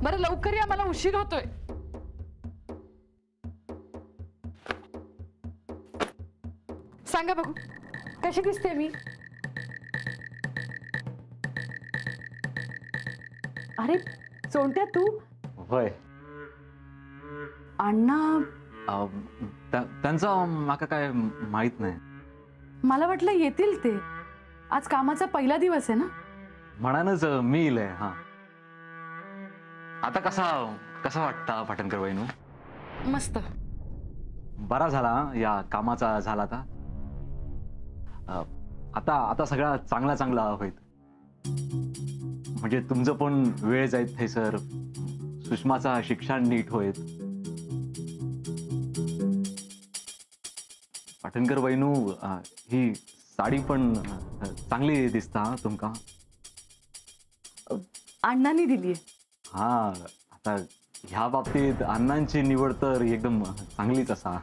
बरं लवकर या, मला उशीर होतोय. सांगा बघू कशी दिसते मी? अरे सोनट्या तू? होय. अण्णा त्यांचा माका काय माहित नाही. मला वाटलं येतील ते. आज कामाचा पहिला दिवस आहे ना. म्हणानच मी इलय. हा आता कसा वाटता पाटणकर वहिनू? मस्त. बरा झाला या कामाचा झाला आता आता सगळा चांगला होईल. म्हणजे तुमचं पण वेळ जाईल थैसर, सुषमाचा शिक्षण नीट होईल. पाटणकर वहिनू ही साडी पण चांगली दिसता तुमका. अण्णांनी दिलीये. हा आता ह्या बाबतीत अण्णांची निवड तर एकदम चांगलीच असा.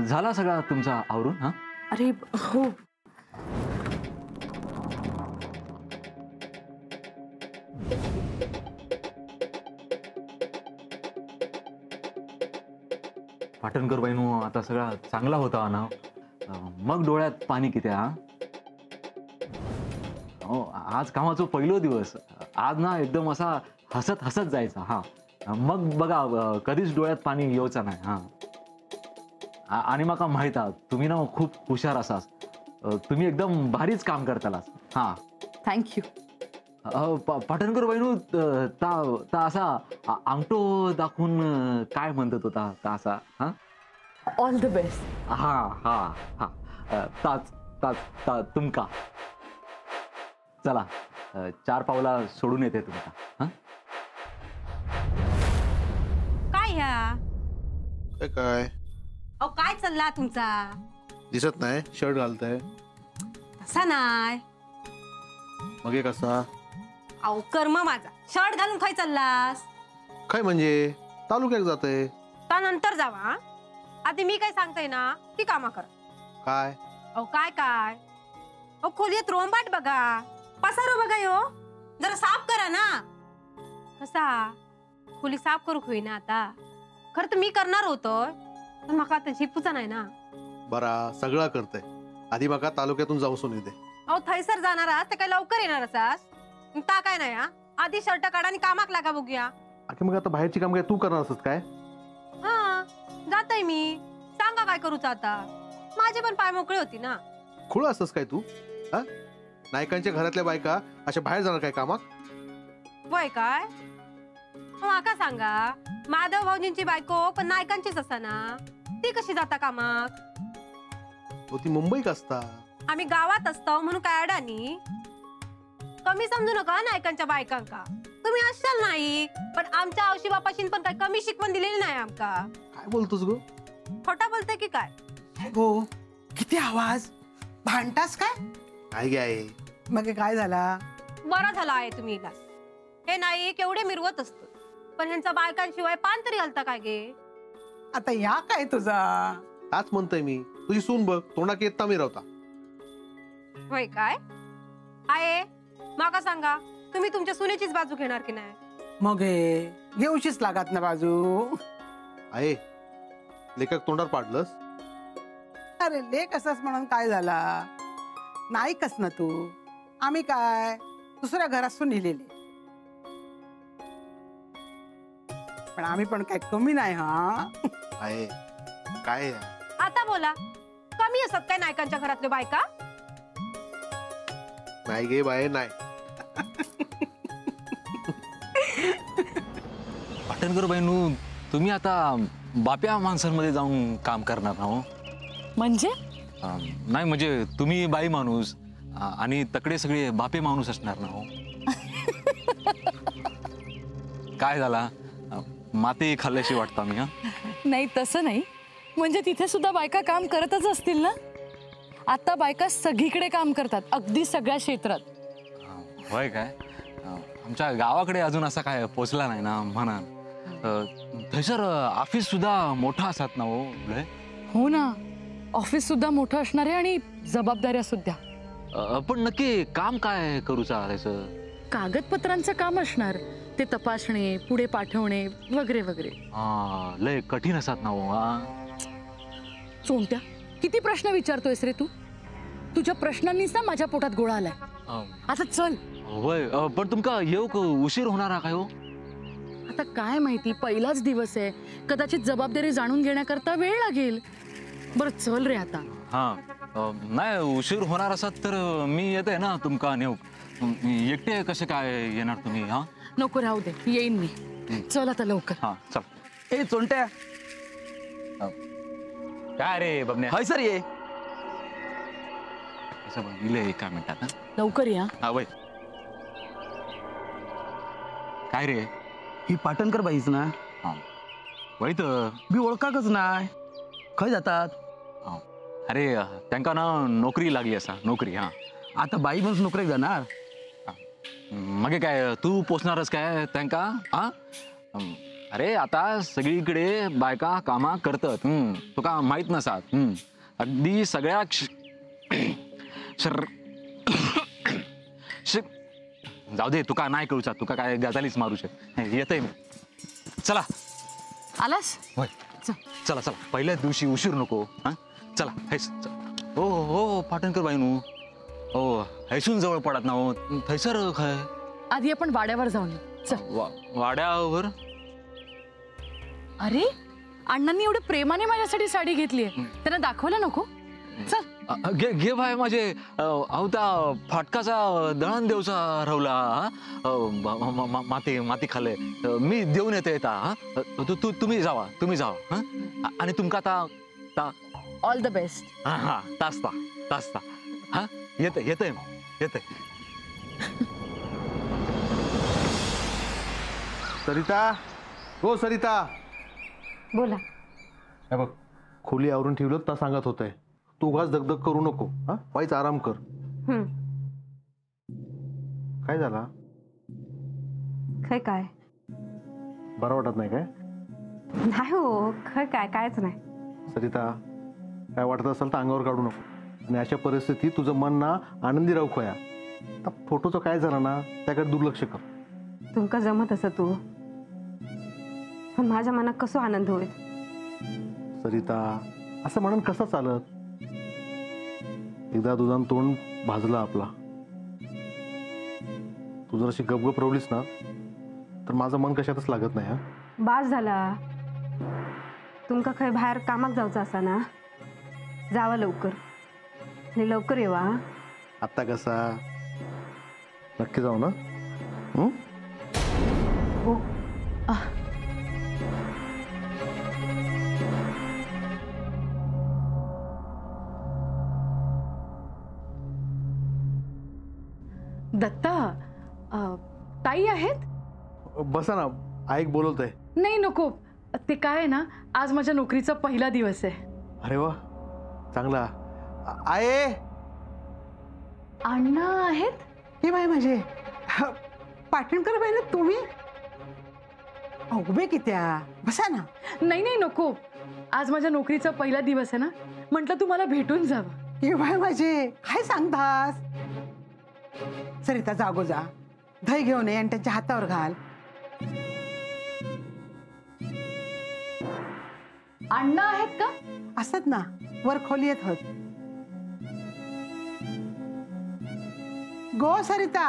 झाला सगळा तुमचा आवरून? हा अरे हो. पाटणकर वहिनू आता सगळा चांगला होता ना. मग डोळ्यात पाणी किती? हा हो, आज कामाचा पहिलो दिवस. आज ना एकदम असा हसत जायचा. हा मग बघा कधीच डोळ्यात पाणी येऊचं नाही. हा आणि मका माहित आहे तुम्ही ना खूप हुशार असास. तुम्ही एकदम भारीच काम करतालास. हा थँक्यू. पाटणकर वहिनू ता असा अंगठो दाखवून काय म्हणत होता ता असा? हा ऑल द बेस्ट. हा हा हा ताच तुमका. चला 4 पावला सोडून येते तुमका. हा काय ह्या काय अहो काय चालला तुमचा? दिसत नाही. शर्ट घालताय तसा नाही. मग हे कसा? अहो कर्म माझा. शर्ट घालून काय चाललास? काय म्हणजे तालुक्यात जाते? त्यानंतर जावा हा? आधी मी काय सांगते ना ती कामा कर. काय अहो काय अहो खोलीत रोंबाट बघा, पसारो बघा यो. जरा साफ करा ना. कसा खोली साफ करू होईना आता. खरं तर मी करणार होतो पण मका आता झिपूचा नाही ना. बरा सगळा करते. आधी बघा तालुक्यातून जाऊ सोन येते. अहो थैसर जाणार आहात तर काय लवकर येणार असास? ता काय नाही हा. आधी शर्ट काढा आणि कामाक लागा बघूया. मग आता बाहेरची काम काय तू करणार असत काय? हा जातय मी. सांगा काय करूच आता. माझे पण पाय मोकळे होती ना. खुळ असतस काय तू? हा नायकांच्या घरातल्या बायका अशा बाहेर जाणार काय कामाक? वय काय माका सांगा. माधव भाऊजींची बायको पण नायकांचीच असा ना. ती कशी जाता कामाक? ती मुंबईत असता. आम्ही गावात असतो म्हणून काय अडाणी. कमी समजू नका नायकांच्या बायकांका. तुम्ही असाल नाही पण आमच्या औशी बापाशीन पण काय कमी शिकवण दिलेली नाही आमका. काय बोलतोस गो? खोटा बोलते की काय? गो किती आवाज. भांडतास काय? काय गे मग काय झाला? बरा झाला आहे तुम्ही इलास. हे नाही केवढे मिरवत असत पण ह्यांचा बायकांशिवाय पान तरी हलता काय गे? आता या काय तुझा? ताच म्हणतोय मी. तुझी सून बघ तोंडाक येता मी रावता. होय काय आहे माका सांगा. तुम्ही तुमच्या सुनेचीच बाजू घेणार की नाही? मग घेऊशीच लागत ना बाजू. आहे लेखक तोंडावर पाडलंस. अरे लेख असस म्हणून काय झाला? नाही कस ना तू. आम्ही काय दुसऱ्या घरातून लिहिलेले पण आम्ही पण काय कमी नाही. हा आहे काय आता बोला. कमी असत काय नायकांच्या घरातले बायका? नाही गे बाय नाही. पाटणकर बहिणू तुम्ही आता बाप्या माणसांमध्ये जाऊन काम करणार ना? हो म्हणजे? नाही म्हणजे तुम्ही बाई माणूस आणि तकडे सगळे बापे माणूस असणार ना? हो काय झाला माती खाल्ल्याशी वाटतं मी? हा नाही तसं नाही. म्हणजे तिथे सुद्धा बायका काम करतच असतील ना. आता बायका सगळीकडे काम करतात, अगदी सगळ्या क्षेत्रात. होय काय? आमच्या गावाकडे अजून असा काय पोचला नाही ना म्हणा. थैसर ऑफिस सुद्धा मोठा असतात ना? हो ना. ऑफिस सुद्धा मोठं असणार आहे आणि जबाबदाऱ्या सुद्धा. पण नक्की काम काय करूचा त्याचं? कागदपत्रांचं काम असणार, ते तपासणे, पुढे पाठवणे वगैरे वगैरे. लय कठीण असतात ना हो. सोनत्या, किती प्रश्न विचारतोयस रे तू? तुझ्या प्रश्नांनीच ना माझ्या पोटात गोळा आलाय. आता चल. होय, पण तुमका येऊक उशीर होणार हा काय हो? आता काय माहिती, पहिलाच दिवस आहे, कदाचित जबाबदारी जाणून घेण्याकरता वेळ लागेल. बरं चल रे आता. हा, नाही उशीर होणार असत तर मी येते ना तुमका नेऊक. एकटे कसे काय येणार तुम्ही? हा नको, राहू दे, येईन मी. चल आता लवकर. हा चल. ए चोंट्या, काय रे बबन्या? हाय सर ये. असं बघितलं एका मिनिटात. हा? लवकर या. हा वय. काय रे? ही पाटणकर बाईच ना? हा वय तर. मी ओळखाकच नाही. खय जातात? अरे त्यांका ना नोकरी लागली असा, नोकरी. हा आता बाई म्हणून नोकरीक जाणार? मग काय तू पोचणारच काय त्यांका? हा अरे आता सगळीकडे बायका कामा करतात. तुका माहित नसात. अगदी सगळ्या जाऊ दे, तुका नाही कळूचा, तुका काय गजालीच मारू शक. येतय मी. चला. आलास? होय. चला चला, पहिल्याच दिवशी उशीर नको. हा चला. हैस. हो हो पाटणकर बाईनू. हो हैसून जवळ पडत ना हो. थैसर काय आधी आपण वाड्यावर जाऊन येऊ. चल. वाड्यावर? अरे अण्णांनी एवढे प्रेमाने माझ्यासाठी साडी घेतलीये, त्यांना दाखवलं नको? चल. घे घे भाई, माझे अवता फाटकाचा दळण देवचा रवला. माती माती खाल्ले. मी देऊन येते येता. तुम्ही जावा, तुम्ही जावा. आणि तुमका आता ऑल द बेस्ट. हा हा तासता तासता. हा येते येते येते. सरिता, हो सरिता. बोला. हे बघ, खोली आवरून ठेवलं तर सांगत होतंय. तू उगाच दगदग करू नको. हा वाईच आराम कर. काय झाला? खय काय बरं वाटत नाही काय? नाही हो, खय काय कायच नाही. सरिता, काय वाटत असेल तर अंगावर काढू नको. आणि अशा परिस्थितीत तुझं मन ना आनंदी राहू खोया. आता फोटोचं काय झालं ना, त्याकडे दुर्लक्ष कर. तुमका जमत असं तू, पण माझ्या मनात कसं आनंद होईल. सरिता, असं म्हणून कसं चालत? एकदा तुझं तोंड भाजला आपला, तू जर अशी गपगप रवलीस ना तर माझं मन कशातच लागत नाही. हा बास झाला. तुमका खय बाहेर कामाक जायचं असा ना, जावा लवकर आणि लवकर येवा. आत्ता कसा? नक्की जाऊ ना? हो. दत्ता, ताई आहेत? बसा ना, ऐक बोलवतोय. नाही नको, ते काय आहे ना, आज माझ्या नोकरीचा पहिला दिवस आहे. अरे वा, चांगला आहे. अण्णा आहेत? हे बाई माझे पाटणकर बाई ना तुम्ही? उभे कित्या, बसा ना. नाही नाही नको, आज माझ्या नोकरीचा पहिला दिवस आहे ना, म्हटलं तुम्हाला भेटून जावं. हे बाई माझे काय सांगतास? सरिता जागो जा, दही घेऊन ये आणि त्यांच्या हातावर घाल. अण्णा आहेत का? असत ना, वर खोली येत होत. गो सरिता,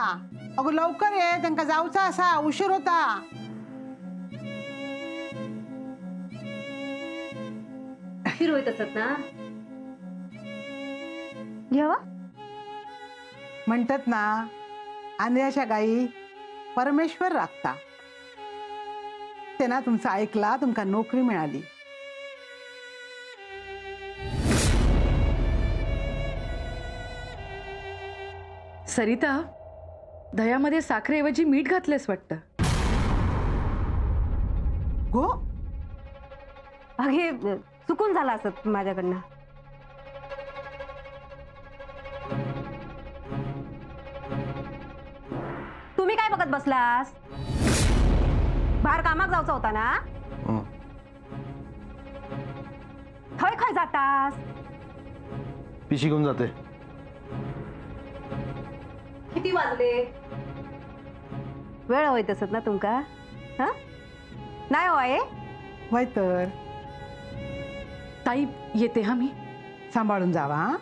अगो लवकर ये, त्यांना जाऊचा असा, उशीर होता. उशीर होत असत ना. घ्यावा. म्हणतात ना, आंधळ्याच्या गाई परमेश्वर राखता. त्यांना तुमचं ऐकला, तुमका नोकरी मिळाली. सरिता, दह्यामध्ये साखरेऐवजी मीठ घातलेस वाटतं. गो, अगे चुकून झाला असत माझ्याकडनं. तुम्ही काय बघत बसलास? बाहेर कामाक जायचा होता ना? खय खय जातास? पिशी घेऊन जाते. किती वाजले? वेळ होईत असत ना तुमका? हा नाही हो आहे. वय तर ताई येते हा मी. सांभाळून जावा हा.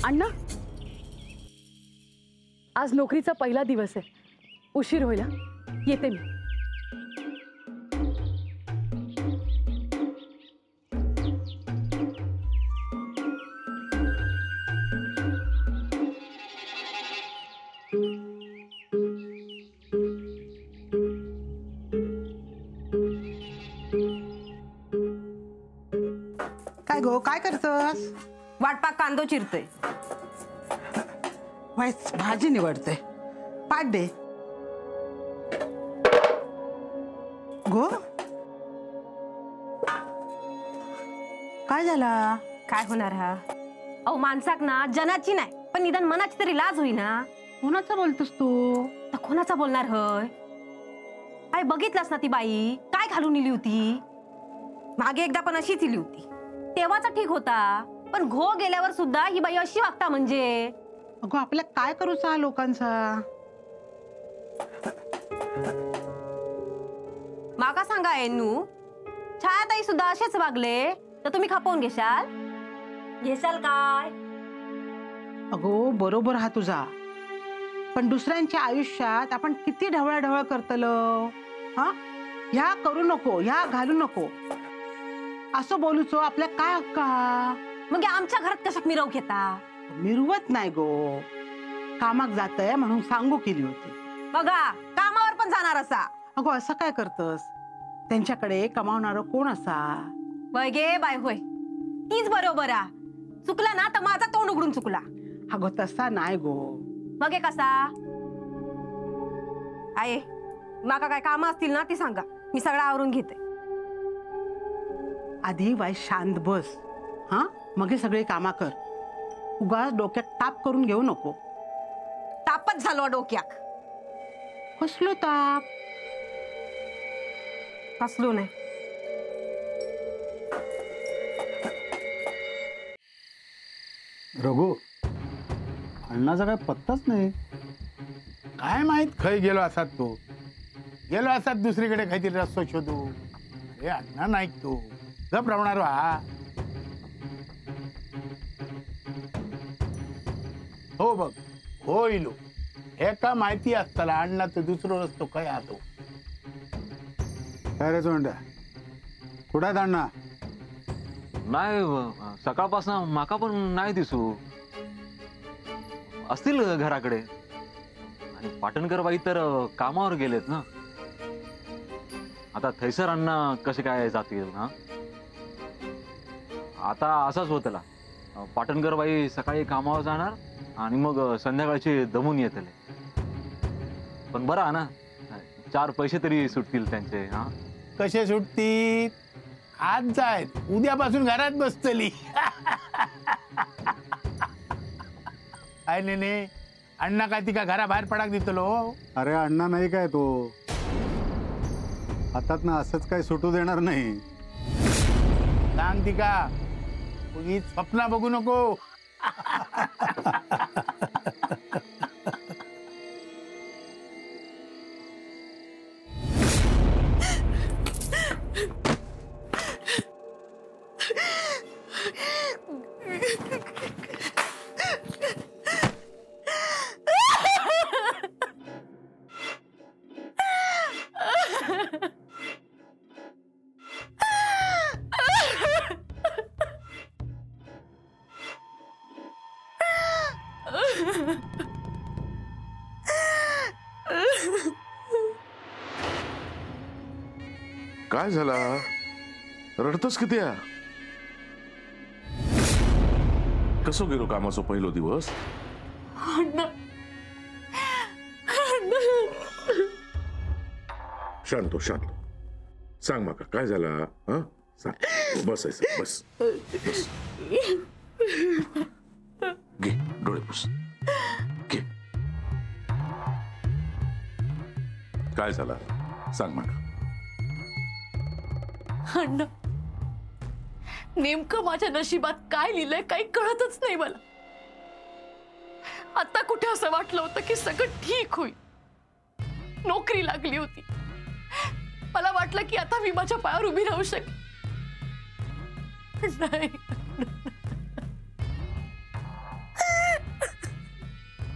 अण्णा, आज नोकरीचा पहिला दिवस आहे. उशीर होईल हा. येते मी. काय गो, काय करतस? वाटपाक कांदो चिरतोय. वाय भाजी निवडते. पाट दे गो. काय झाला? काय होणार हा? अहो माणसाक ना जनाची नाही पण निदान मनाची तरी लाज होईना. कोणाचं बोलतोस तू? तर कोणाचा बोलणार हय? आई बघितलास ना ती बाई काय घालून इली होती. मागे एकदा पण अशीच इली होती. तेव्हाचा ठीक होता पण घो गेल्यावर सुद्धा ही बाई अशी वागता म्हणजे. अगो आपल्या काय करूचा लोकांचा? माका सांगा एनू, छायाताई सुद्धा असेच वागले तर तुम्ही खपवून घेशाल? घेशाल काय? अगो बरोबर हा तुझा, पण दुसऱ्यांच्या आयुष्यात आपण किती ढवळाढवळ करतलो. हा, ह्या करू नको, ह्या घालू नको असं बोलूचो आपल्या काय हक्क हा? मग आमच्या घरात कशाक मिरव घेता? मिरवत नाही गो, कामाक जातय म्हणून सांगू केली होती. बघा कामावर पण जाणार असा. अगो असं काय करतस? त्यांच्याकडे कमावणार कोण असा? वय गे बाय होय, तीच बरोबर आ. चुकला ना तर माझा तोंड उघडून चुकला. अगो तसा नाही गो. मग हे कसा आहे? माका काय काम असतील ना ती सांगा, मी सगळं आवरून घेते. आधी वाय शांत बस हा, मग हे सगळे कामा कर. उगाच डोक्यात ताप करून घेऊ नको. तापच झालो डोक्याक. कसलो ताप? कसलो नाही. रघु, अण्णाचा काय पत्ताच नाही. काय माहित खय गेलो असात तो. गेलो असात दुसरीकडे काहीतरी रस्तो शोधू. अरे अण्णा नाही तू गप राहणार हा. हो बघ हो इलो हे का माहिती असताना अण्णा तो दुसरो रस्तो काय आतो. काय रे चोंड्या, कुठे आहेत अण्णा? नाही, सकाळपासून माका पण नाही दिसू. असतील घराकडे. आणि पाटणकर बाई तर कामावर गेलेत ना. आता थैसर अण्णा कसे काय जातील ना? आता असाच होतला. पाटणकर बाई सकाळी कामावर जाणार आणि मग संध्याकाळची दमून येतले. पण बरं आहे ना, 4 पैसे तरी सुटतील त्यांचे. हा, कसे सुटतील? आज जायत उद्यापासून घरात बसतली. काय नेने अण्णा काय ती का घराबाहेर पडाक दितलो? अरे अण्णा नाही काय तो, हातात ना असंच काय सुटू देणार नाही. सांग ती का उगीच स्वप्न बघू नको. काय झाला? रडतस किती? कसो गेलो कामाचो पहिलो दिवस? शांत हो, शांत. सांग माका काय झाला? हा सांग. बसायचं, बस बस. घे डोळे पुस. घे. काय झालं सांग मग. अण्णा, नेमकं माझ्या नशिबात काय लिहिलंय काही कळतच नाही मला. आता कुठे असं वाटलं होतं की सगळं ठीक होईल. नोकरी लागली होती. मला वाटलं की आता मी माझ्या पायावर उभी राहू शकेन. नाही.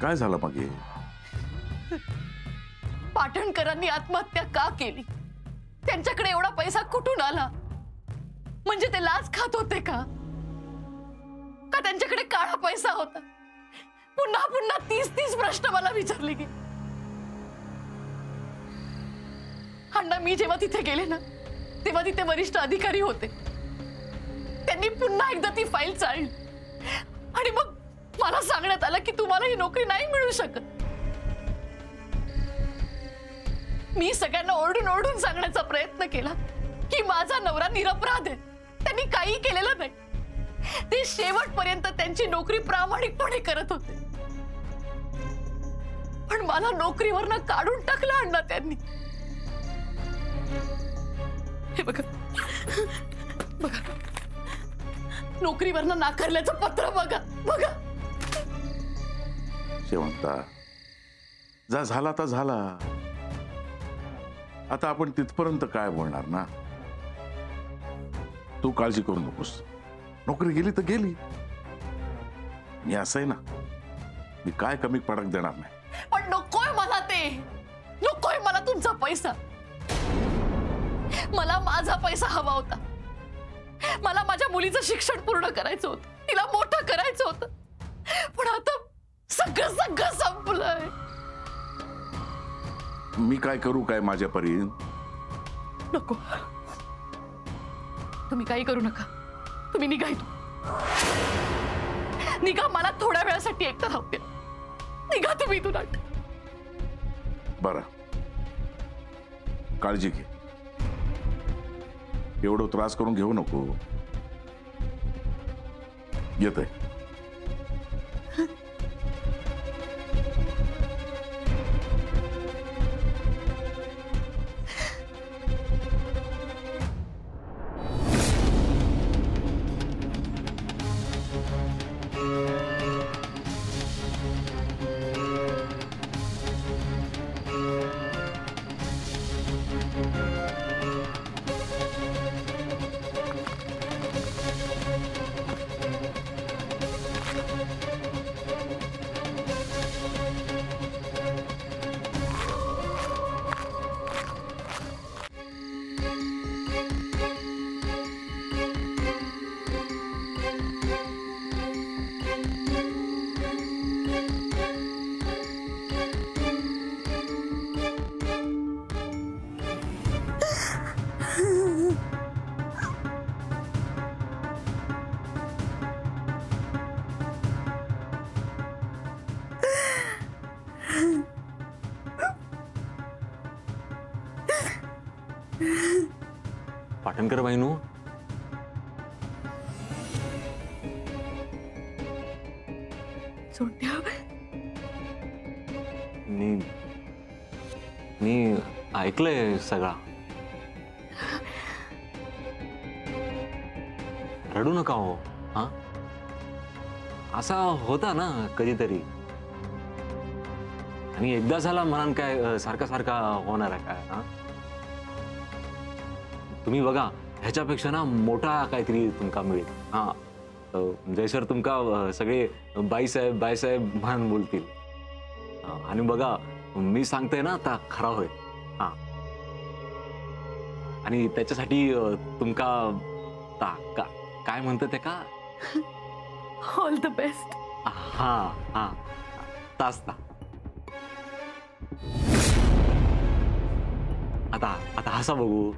काय झालं मग हे? पाटणकरांनी आत्महत्या का केली? त्यांच्याकडे एवढा पैसा कुठून आला? म्हणजे ते लाच खात होते का त्यांच्याकडे काळा पैसा होता? पुन्हा पुन्हा 30 प्रश्न मला विचारले की. अण्णा, मी जेव्हा तिथे गेले ना तेव्हा तिथे वरिष्ठ अधिकारी होते. त्यांनी पुन्हा एकदा ती फाईल चाळली आणि मग मला सांगण्यात आलं की तुम्हाला ही नोकरी नाही मिळू शकत. मी सगळ्यांना ओरडून ओरडून सांगण्याचा प्रयत्न केला की माझा नवरा निरपराध आहे, त्यांनी काही केलेलं नाही. ते शेवटपर्यंत त्यांची नोकरी प्रामाणिकपणे करत होते. पण मला नोकरीवरनं काढून टाकलं अण्णा त्यांनी. हे बघा बघा, नोकरीवरनं नाकारल्याचं पत्र बघा बघा. शेवंता, जा झाला तर झाला. आता आपण तिथपर्यंत काय बोलणार ना. तू काळजी करू नकोस. नोकरी गेली तर गेली. मी असं आहे ना, मी काय कमी पडक देणार नाही. पण नकोय मला ते. नकोय मला तुमचा पैसा. मला माझा पैसा हवा होता. मला माझ्या मुलीचं शिक्षण पूर्ण करायचं होतं, तिला मोठं करायचं होतं. पण आता सगळं सगळं संपलंय. मी काय करू काय माझ्या परी? नको, तुम्ही काही करू नका. तुम्ही निघा इथून. निघा, मला थोड्या वेळासाठी एकटा राहू द्या. निघा तुम्ही इथून. बरं, काळजी घे. एवढं त्रास करून घेऊ नको. येतंय. पाटणकर बाईनू, मी ऐकलंय सगळा. रडू नका हो. हा, असा होता ना कधीतरी. आणि एकदा झाला म्हणून काय सारखा सारखा होणार आहे काय? हा, तुम्ही बघा, ह्याच्यापेक्षा ना मोठा काहीतरी तुमका मिळेल. हा, जयसर तुमका सगळे बाईसाहेब बाईसाहेब म्हणून बोलतील. आणि बघा, मी सांगते ना आता खरा होय. हा, आणि त्याच्यासाठी तुमका काय म्हणतं ते का? All the best. हा हा, तास ता. आता हसा बघू.